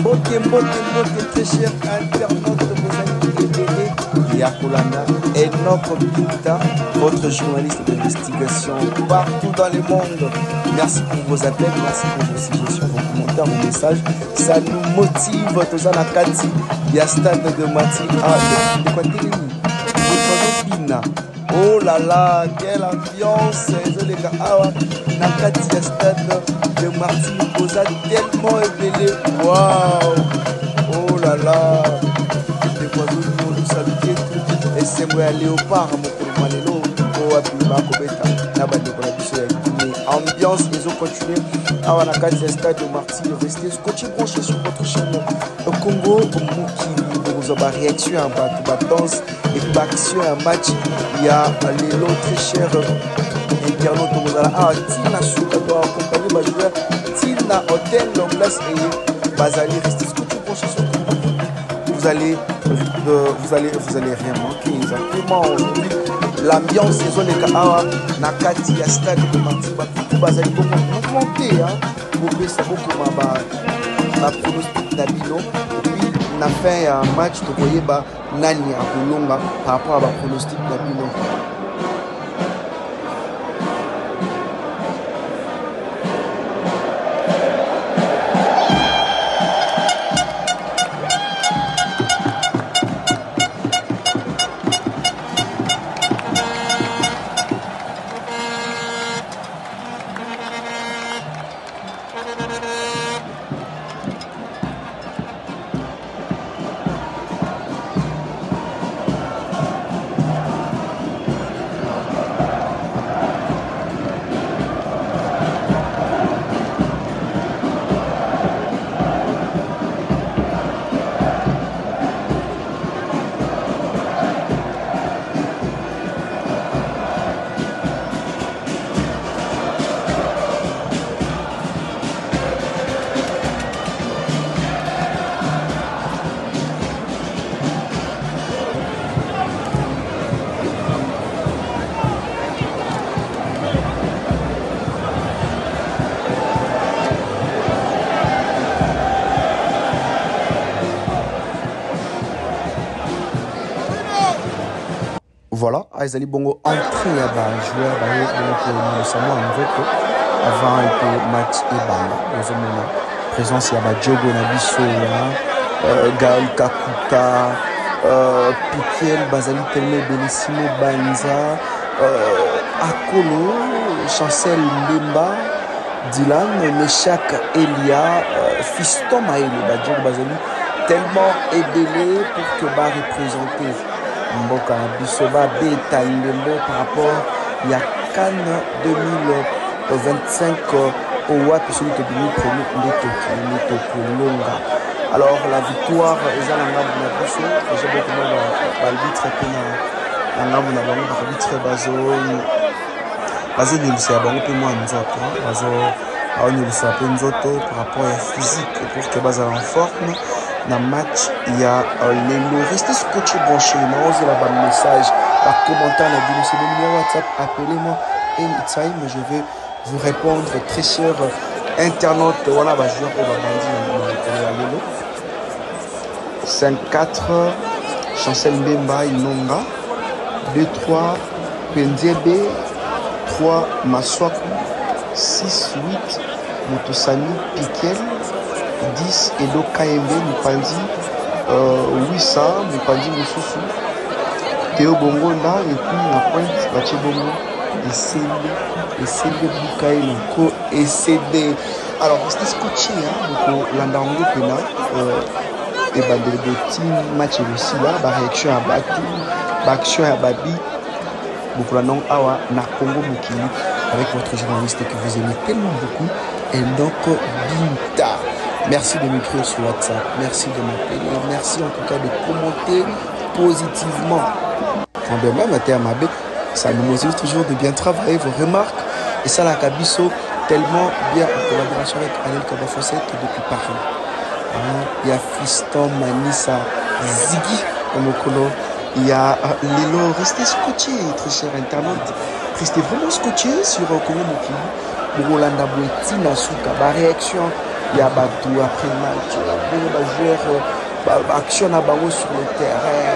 Mbote, très cher internaute, vos amis et Yakolana, Enoch Binta, votre journaliste d'investigation partout dans le monde. Merci pour vos appels, merci pour vos suggestions, vos commentaires, vos messages. Ça nous motive. Tozana Kati, Yastad de Mati, de quoi Pina. Oh là là, quelle ambiance! Les gars, Nakati Yastad de Martin Posa, tellement évelé. Waouh! Oh là là! Les oiseaux nous saluent tout. Et c'est moi, Léopard, mon Malelo, oh, Abima, Kobeta, Nabane, ambiance, ils ont continué. À Nakati Yastad de Martin, restez scotché branché sur votre chaîne. Au Congo, vous avez réaction à la danse et puis action à match. Il y a les lots très chers internautes. Vous allez Tina Souka doit accompagner ma joueur Tina Hôtel Longlas et Bazali. Restez scotché branché sur vous allez rien manquer exactement aujourd'hui. L'ambiance c'est les Kahawa Nakati Yastad de Martin Bazali beaucoup monter pour ça beaucoup ma pronostic d'Abino et puis on a fait un match de voyez Nani à Kolonga par rapport à ma pronostic d'Abino. Voilà, Aizali Bongo entré à joueur avant le match et banda. Présence il y a Diogo Nabiso, Gaël Kakuta, Piquel, Bazali Telme, Belissimo Banza, Akolo, Chancel Mbemba, Dylan, Meshak Elia, Fiston Maël, Diogo Bazali, tellement ébélé pour que Ba représenter. Mboka Bisoba Beta Lembo par rapport il y a Cannes 2025 au WAP celui qui est venu premier Longa. Alors la victoire est à l'angle de la bouche. J'ai beaucoup de l'arbitre qui n'a l'angle de l'arbitre bazo de l'UCA bon peu moins nous autres bazo à on l'UCA peu nous autres par rapport à la physique pour que bazo en forme. Dans le match, il y a les restez scotché branché. Moi, là-bas message par commentaire. C'est le numéro WhatsApp. Appelez-moi anytime. Je vais vous répondre. Très cher internaute. Voilà, je vais vous 5-4 Chancel Mbemba Inonga 2-3 Pendiebe 3 Maswaku 6-8 Motosani Piquel 10 Edo Kaembe Mupandi 800 Mupandi Mususu Théo Bongonda et puis la pointe Bache Bongo et CD Bukaï Noko et CD. Alors c'était scotché donc l'Andango Pena et de team match aussi là réaction à Batu action à Babi donc la non awa na Congo Mukili avec votre journaliste que vous aimez tellement beaucoup Enoch Binta. Merci de m'écrire sur WhatsApp, merci de m'appeler, merci en tout cas de commenter positivement. Quand de même, ça nous motive toujours de bien travailler vos remarques. Et ça, la Kabiso, tellement bien en collaboration avec Anel Kabafosset depuis Paris. Il y a Fiston, Manissa, Ziggy, Omokolo. Il y a Lilo, restez scotché, très cher internaute. Restez vraiment scotché sur Congo Mokili. Rolanda Boueti, Nasuka, réaction Il y a tout après le match, joueur action à bango sur le terrain,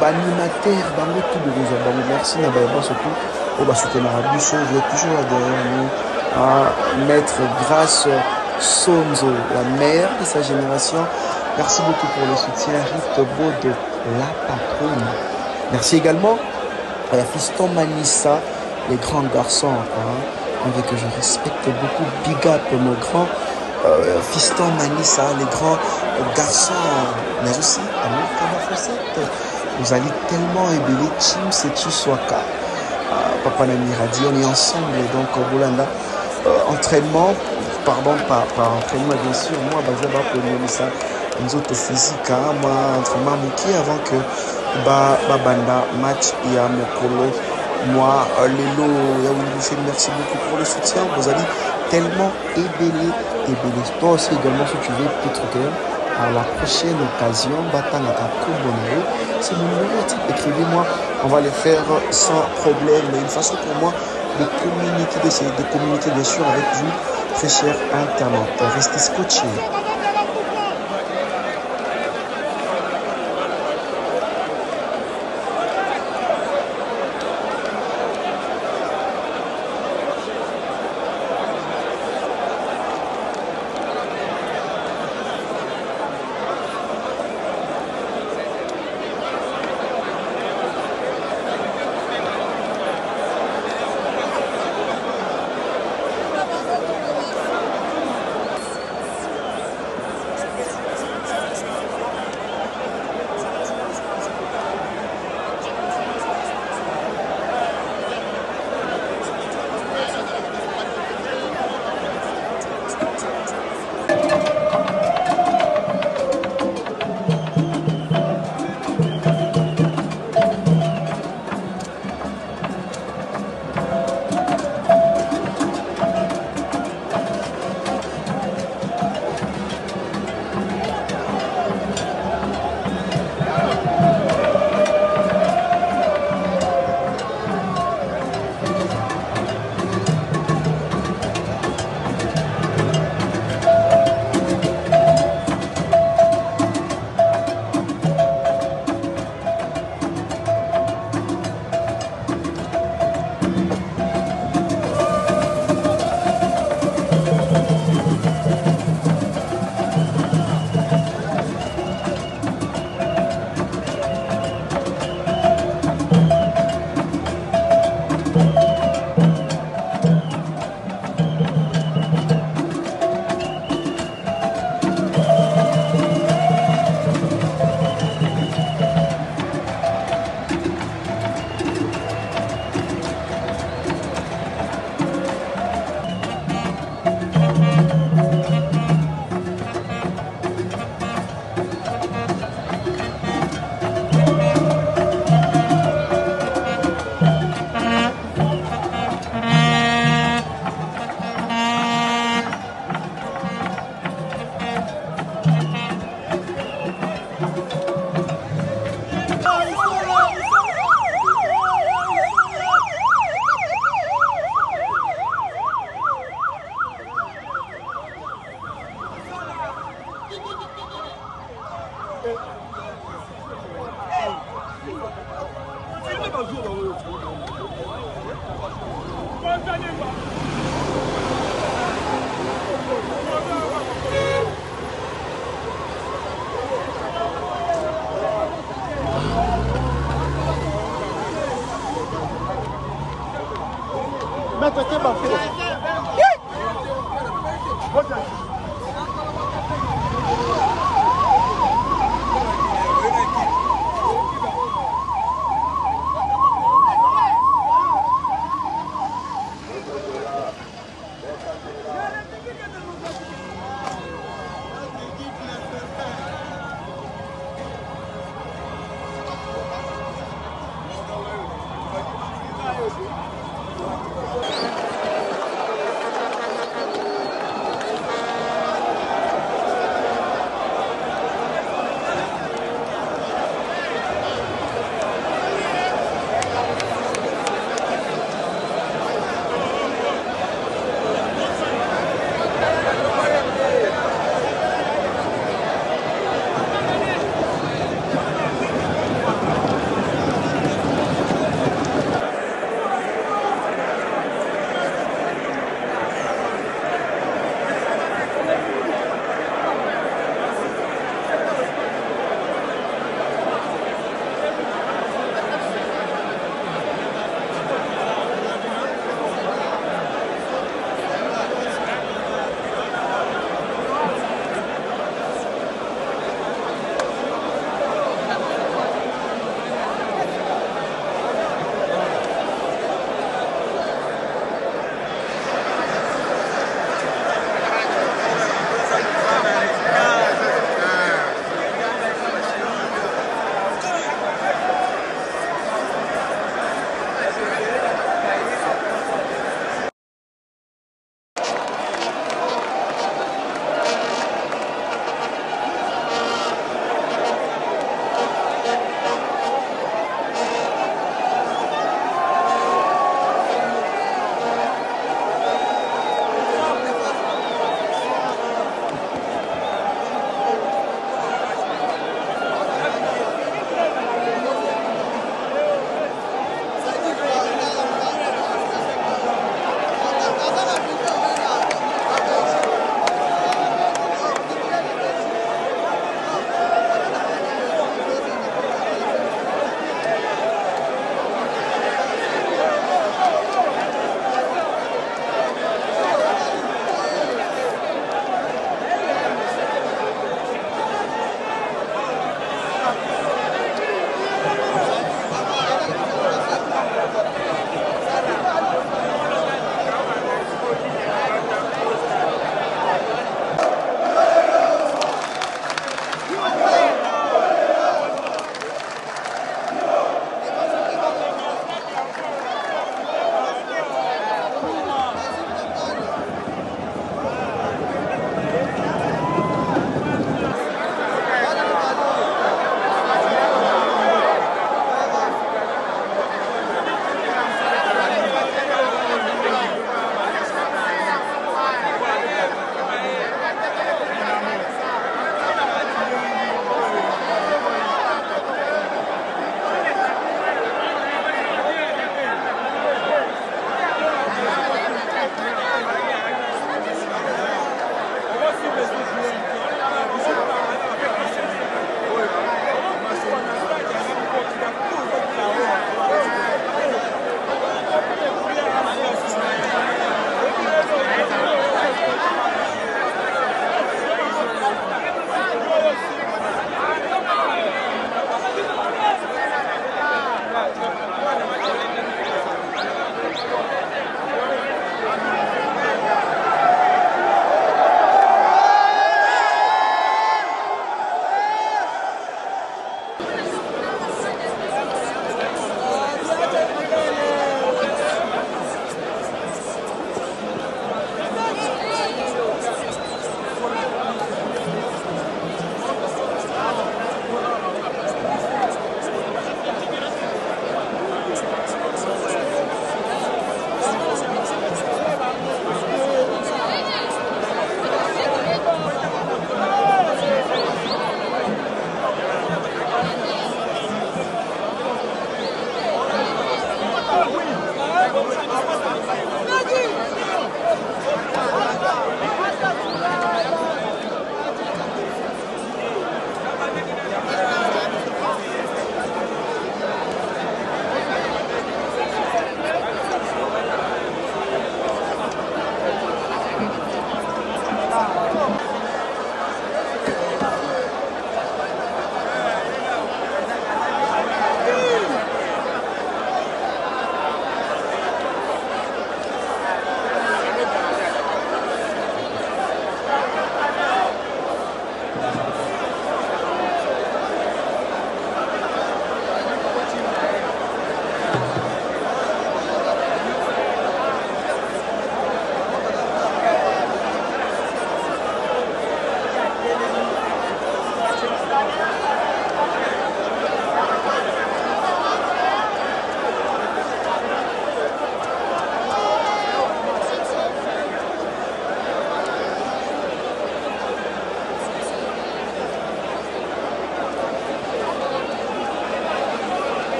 animateur, bango tout de besoin. Merci Nabaïba surtout. On va soutenir à Busso, vous êtes toujours derrière nous. Maître Grâce Sonzo, la mère de sa génération. Merci beaucoup pour le soutien. Rite Beau de la patronne. Merci également à la Fiston Manissa, les grands garçons, avec que je respecte beaucoup. Big up nos grands Fiston Manissa, les grands garçons, mais aussi Amour Kabafosette. Vous allez tellement aimer Chim Setu Swaka. Papa Nami Radi, on est ensemble donc au Bolanda. Entraînement, pardon, pas entraînement bien sûr. Moi, je vais appeler ça une autre physique. Moi, entraînement Mouki avant que banda match et à Mokolo. Moi, Lélo, merci beaucoup pour le soutien. Vous allez tellement ébélé. Toi aussi également, si tu veux, peut-être que à la prochaine occasion, c'est mon numéro, écrivez-moi, on va le faire sans problème. Mais une façon pour moi de communiquer, d'essayer de communiquer bien sûr avec vous, très chers internautes. Restez scotchés.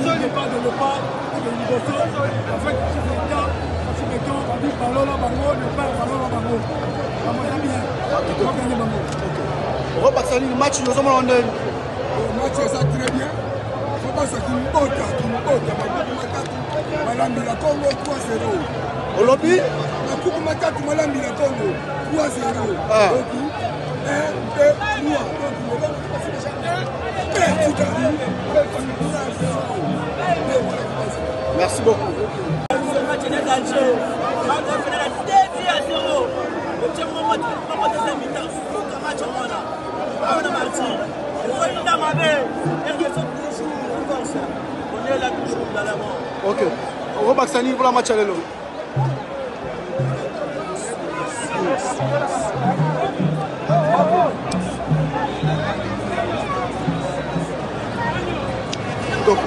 départ de l'OPA, de l'Iboso, en fait, tu fais temps, tu mets temps, on dit ballon là, bango, le père, ballon là, bango. On va bien, on va gagner bango. Robaxani, le match, nous sommes en Londres. Le match, ça très bien. Je pense que Kimbota, Malambi la Congo 3-0. Au lobby? La Coupe Matatu, Malambi la Congo 3-0. Ah. 1, 2, 3. Merci beaucoup. Ce match est dangereux. On a fait la déviation. Le petit moment de deuxième mi-temps, il faut que le match en a. On a marché. Il faut une dame avec. Et il y a toujours encore ça. On est là toujours dans la mort. Ok. Robaxani pour la match à l'élo. Donc.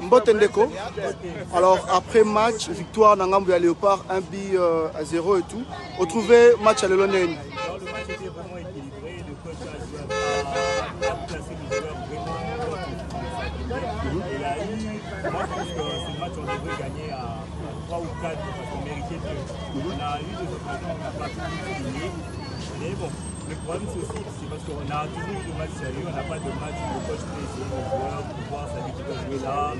Mbotendeko. Alors après match, victoire Nangambu à Léopard, 1 but à 0 et tout. On trouvait match à l'Elonen. Le match était vraiment équilibré, le coach a placé les joueurs vraiment. Il a eu, moi je pense que ce match on devrait gagner à 3 ou 4 parce qu'on méritait mieux. On a eu des occasions, on n'a pas pu gagner. Mais bon, le problème c'est aussi parce qu'on a toujours eu des matchs sérieux, on n'a pas de match où le coach peut essayer les joueurs pour voir sa vie qui peut jouer là,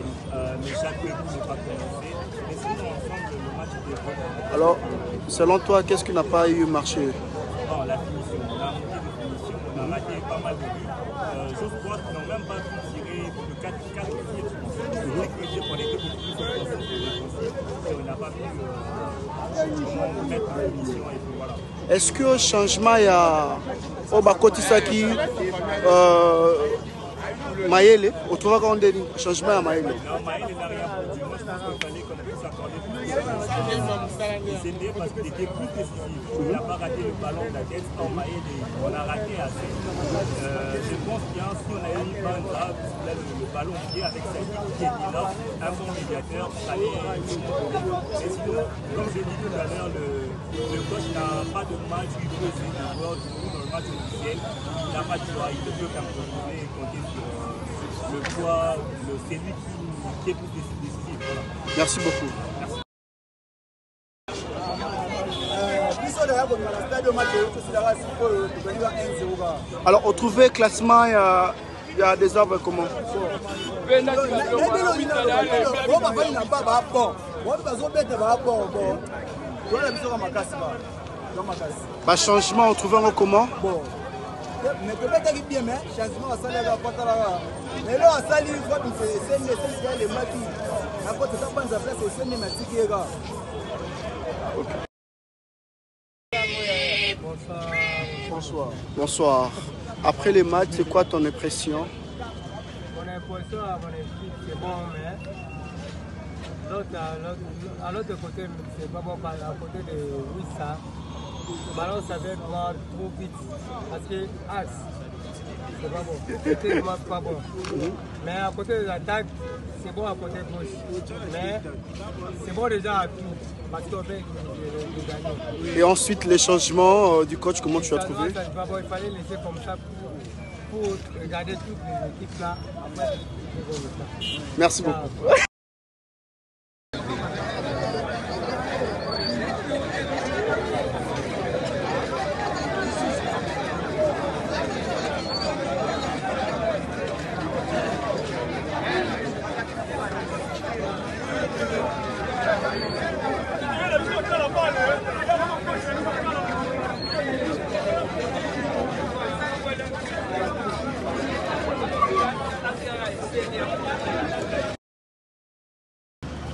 mais chaque coup n'est pas commencé. Mais sinon ensemble le match était vraiment. Alors selon toi, qu'est-ce qui n'a pas eu marché? Bon, la finition, on a manqué de finition, on a raté pas mal de buts. J'ose croire qu'ils n'ont même pas pu tirer de 4 tirs. C'est vrai que on était beaucoup plus offensifs et on n'a pas pu mettre la finition et puis voilà. Est-ce que changement il y a Obakotisaki Maëlle, on trouve qu'on a des changements à Maëlle. Non, Maëlle n'a rien produit. Moi je pense qu'il fallait qu'on puisse accorder plus. C'est né parce qu'il était plus décisif. Il n'a pas raté le ballon de la tête. En Maëlle, on a raté assez. Je pense que si on avait mis Banda, le ballon pied avec sa qui est là, un bon médiateur, ça allait. Mais sinon, comme je l'ai dit tout à l'heure, le coach n'a pas de match, il peut essayer de jouer dans le match officiel. Il n'a pas de choix, il ne peut qu'à continuer et compter sur le poids, c'est lui qui est plus décisif. Voilà. Merci beaucoup. Alors, on trouvait classement, il y a des arbres comment? Bah, changement, on trouvait comment? Mais peut-être qu'il bien, mais changement à salaire à Patala. Mais là, à salir, c'est les maquis. Après, tu t'as pas de place, c'est les maquis. Bonsoir. Bonsoir. Après les matchs, c'est quoi ton impression? Mon impression à mon équipe, c'est bon, mais à l'autre côté, c'est pas bon, à côté de Wissa. le ballon ça fait voir trop vite. Parce que axe, c'est pas bon. Côté droit, pas bon. Mais à côté de l'attaque, c'est bon à côté gauche. Mais c'est bon déjà à tout. Parce qu'on fait gagner. Et ensuite, les changements du coach, comment tu as trouvé? Il fallait laisser comme ça pour regarder toutes les équipes là. Après, merci beaucoup.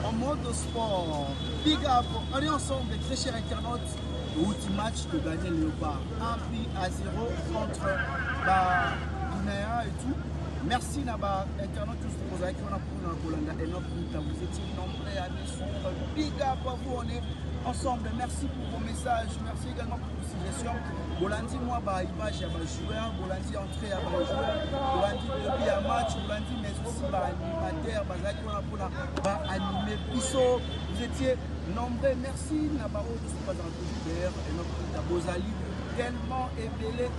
En mode sport, big up, on est ensemble, très chers internautes. Ultimate match de gagner Léopard. 1-0 contre Guinea et tout. Merci Naba, internautes tous pour vous accueillir pour Colanda et notre vous étiez nombreux à nous suivre. Big up à vous, on est ensemble. Merci pour vos messages, merci également pour vos suggestions. Bolandi, moi, image à ma joueur, Bolandi, entrée à ma joueur, Bolandi, depuis un match, Bolandi, mais aussi animateur, Bazaki, on a animé Pisso. Vous étiez nombreux, merci Nabaro, je suis pas dans le d'air, et notre Bozali, tellement ébélé.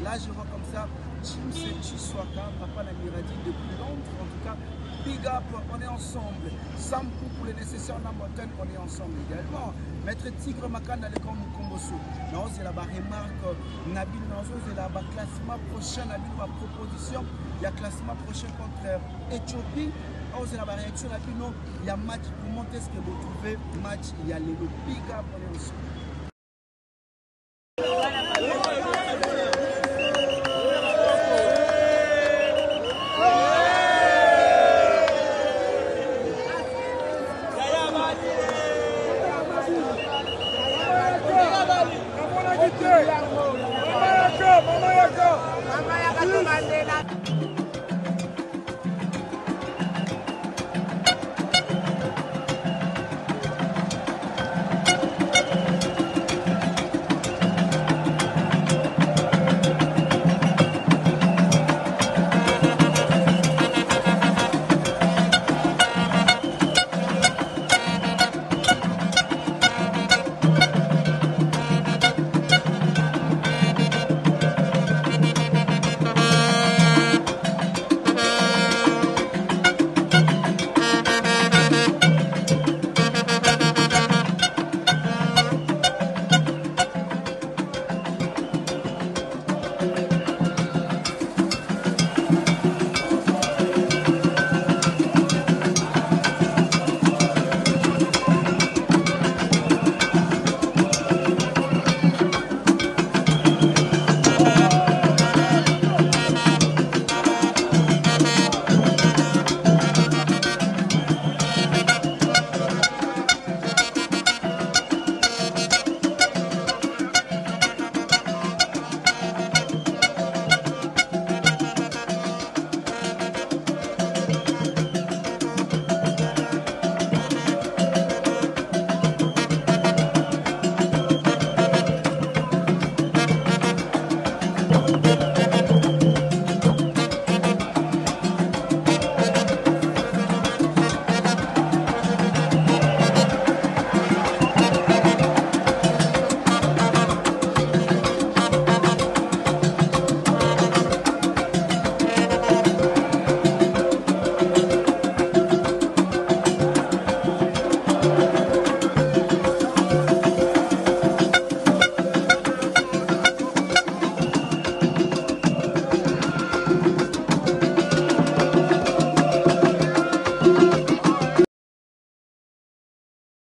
Là, je vois comme ça, Chimse Chiswaka, Papa Namiradi depuis Londres, en tout cas. Big up, on est ensemble. Sampu pour les nécessaires Namoten, on est ensemble également. Maître Tigre Makanda, le Kombo Komboso. Non, c'est la remarque. Nabil Nanzo, c'est la classement prochain. Nabil, ma proposition. Il y a classement prochain contre Éthiopie. Oh, c'est la réaction. Nabil, il y a match pour monter ce que vous trouvez. Match, il y a les big up, on est ensemble. Mama Yaka Mandela.